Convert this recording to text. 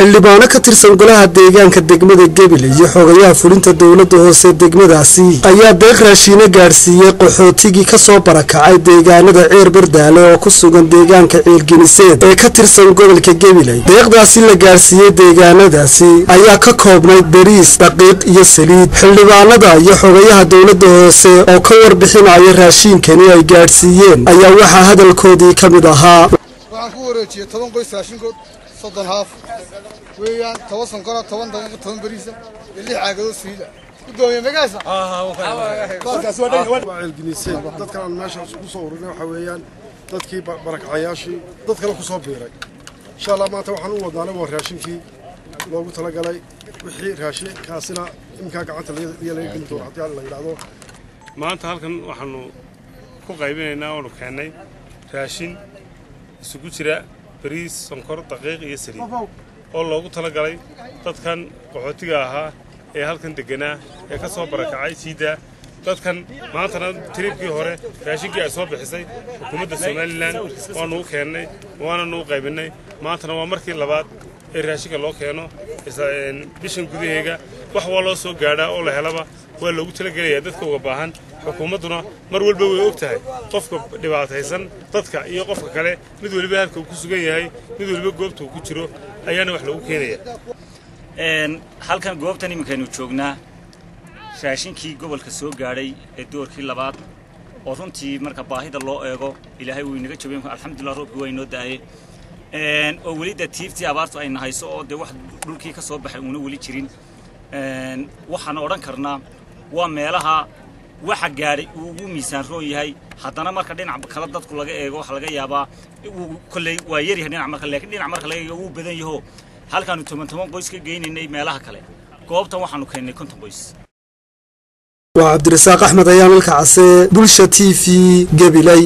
xildhibaano ka tirsan golaha deegaanka degmada Gabiley iyo xogayaha fulinta dawladda hoose degmadaasi ayaa deeq raashin gaarsiiyay qaxootigii ka soo barakacay deegaanada Ceer Bardaale oo ku sugan deegaanka Ceelginiseed ee ka tirsan gobolka Gabiley. deeqdaasi la gaarsiiyay deegaanadaasi ayaa ka koobnay bariis, daqiiq iyo saliid. xildhibaanada iyo xogayaha dawladda hoose oo ka warbixinaya raashinkani ay gaarsiiyeen ayaa waxa hadalkoodii ka mid ahaa waxaan ku wareejiyay 10 qoys raashinkood 30 haaf weeyaan 10 sonkor 10 daqiiq 10 bariisa 6 caagado saliid gudoomiye magaasa dadkaas waa Ceelginiseed dadkan meesha ku soo ururinay waxa weeyaan dadkii barakacayaashii dad kale ku soo biiray insha Allah maanta waxaan u wadnaa raashinkii loogu talagalay wixii raashin kaasina imka gacanta laga gelin doono hadii la yiraahdo maanta halkan waxaanu ku qaybinaynaa oo keenay raashin isugu jira bariis, sonkor, daqiiq iyo saliid oo loogu talagalay dadkan qaxootiga ahaa ee halkan deganaa ee ka soo barakacay siida dadkan maantana tribkii hore raashinkii ay soo bixisay xukuumadda Soomaaliland waanu u keenay waana u qaybinay maantana waa markii labaad ee raashinka loo keeno bishan gudaheega wax waa loo soo gaadhaa oo la helaba waa loogu talagalayaa dadka uga baahan xukuumadduna mar walba way ogtahay qofka dhibaataysan dadka iyo qofka kale mid waliba halka uu ku sugan yahay mid waliba goobta uu ku jiro ayaana wax lagu keenaya halkan goobtan imikaanu joognaa raashinkii gobolka soo gaadhay ee doorkii labaad oo runtii marka baahida loo eego ilaahay uu inaga jabay alxamdulillah roobkii waa inoo daayay oo weli tiiftii abaartu ay nahayso oo de wax dhulkii ka soo baxay una weli jirin waxaan oran karnaa waa meelaha waxa gaaray ugu miisaan roon yahay haddana marka dhinac kala dadku laga eego waxa laga yaabaa kulay waa yar yahay dhinac marka laakiin dhinac marka laga eego uu badan yahay halkaanu 10 qoys ka geyninay meelaha kale goobtan waxaanu keenay 50 qoys. waa Cabdirasaaq Axmed ayaa milka case Bulsha TV Gabiley.